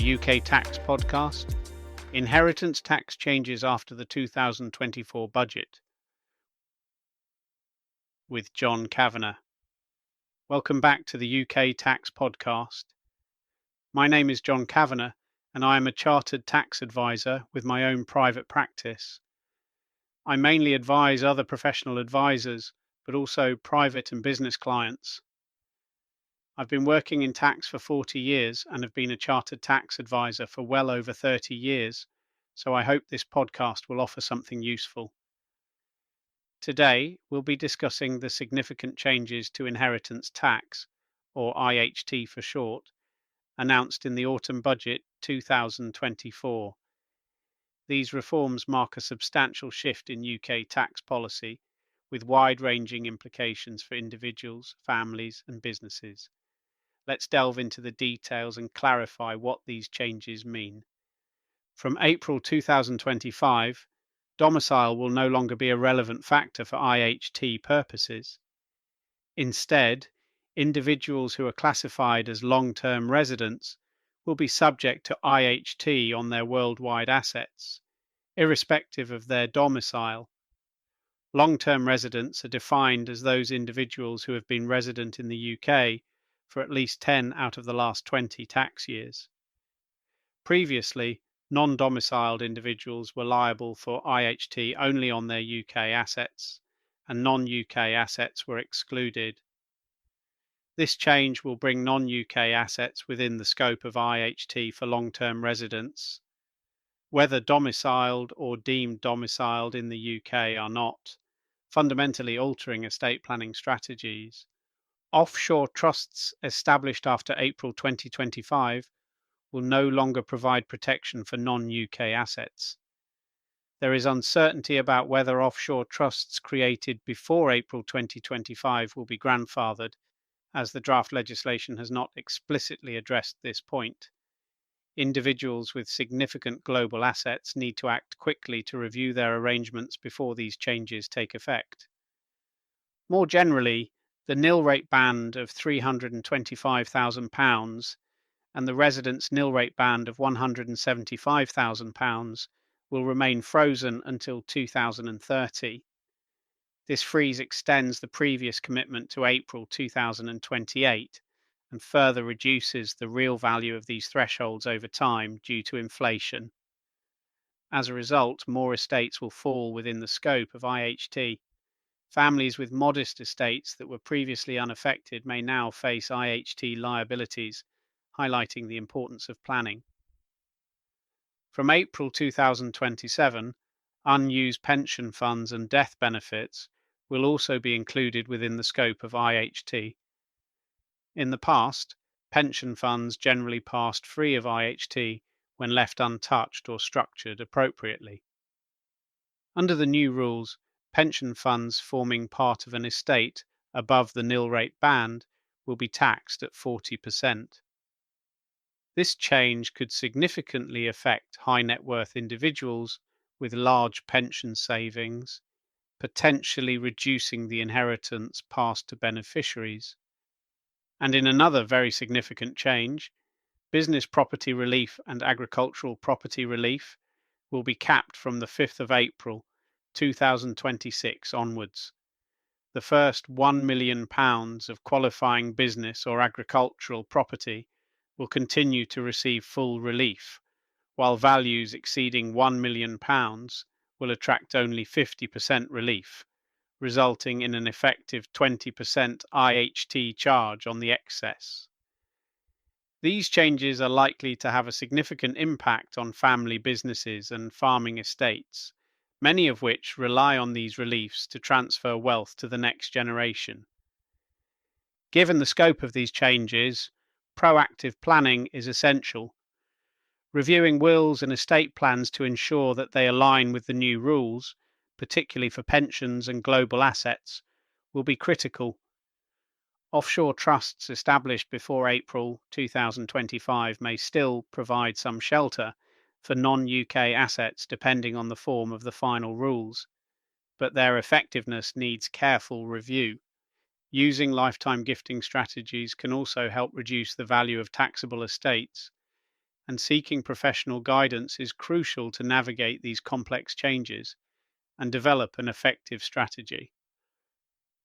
UK Tax Podcast, Inheritance Tax Changes After the 2024 Budget, with John Kavanagh. Welcome back to the UK Tax Podcast. My name is John Kavanagh, and I am a chartered tax advisor with my own private practice. I mainly advise other professional advisors, but also private and business clients. I've been working in tax for 40 years and have been a chartered tax advisor for well over 30 years, so I hope this podcast will offer something useful. Today, we'll be discussing the significant changes to inheritance tax, or IHT for short, announced in the Autumn Budget 2024. These reforms mark a substantial shift in UK tax policy, with wide-ranging implications for individuals, families, and businesses. Let's delve into the details and clarify what these changes mean. From April 2025, domicile will no longer be a relevant factor for IHT purposes. Instead, individuals who are classified as long-term residents will be subject to IHT on their worldwide assets, irrespective of their domicile. Long-term residents are defined as those individuals who have been resident in the UK for at least 10 out of the last 20 tax years. Previously, non-domiciled individuals were liable for IHT only on their UK assets, and non-UK assets were excluded. This change will bring non-UK assets within the scope of IHT for long-term residents, whether domiciled or deemed domiciled in the UK are not, fundamentally altering estate planning strategies. Offshore trusts established after April 2025 will no longer provide protection for non-UK assets. There is uncertainty about whether offshore trusts created before April 2025 will be grandfathered, as the draft legislation has not explicitly addressed this point. Individuals with significant global assets need to act quickly to review their arrangements before these changes take effect. More generally, the nil rate band of £325,000 and the residence nil rate band of £175,000 will remain frozen until 2030. This freeze extends the previous commitment to April 2028 and further reduces the real value of these thresholds over time due to inflation. As a result, more estates will fall within the scope of IHT. Families with modest estates that were previously unaffected may now face IHT liabilities, highlighting the importance of planning. From April 2027, unused pension funds and death benefits will also be included within the scope of IHT. In the past, pension funds generally passed free of IHT when left untouched or structured appropriately. Under the new rules, pension funds forming part of an estate above the nil rate band will be taxed at 40%. This change could significantly affect high net worth individuals with large pension savings, potentially reducing the inheritance passed to beneficiaries. And in another very significant change, business property relief and agricultural property relief will be capped from the 5th of April 2026 onwards. The first £1 million of qualifying business or agricultural property will continue to receive full relief, while values exceeding £1 million will attract only 50% relief, resulting in an effective 20% IHT charge on the excess. These changes are likely to have a significant impact on family businesses and farming estates, many of which rely on these reliefs to transfer wealth to the next generation. Given the scope of these changes, proactive planning is essential. Reviewing wills and estate plans to ensure that they align with the new rules, particularly for pensions and global assets, will be critical. Offshore trusts established before April 2025 may still provide some shelter for non-UK assets depending on the form of the final rules, but their effectiveness needs careful review. Using lifetime gifting strategies can also help reduce the value of taxable estates, and seeking professional guidance is crucial to navigate these complex changes and develop an effective strategy.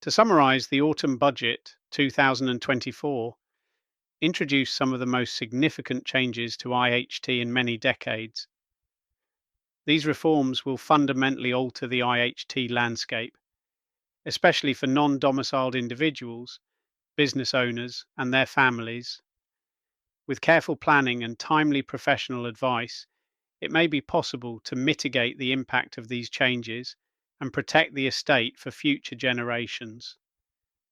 To summarize, the Autumn Budget 2024 introduced some of the most significant changes to IHT in many decades. These reforms will fundamentally alter the IHT landscape, especially for non-domiciled individuals, business owners, and their families. With careful planning and timely professional advice, it may be possible to mitigate the impact of these changes and protect the estate for future generations.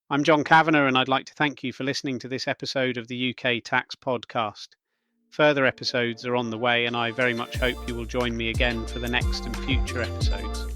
I'm John Kavanagh, and I'd like to thank you for listening to this episode of the UK Tax Podcast. Further episodes are on the way, and I very much hope you will join me again for the next and future episodes.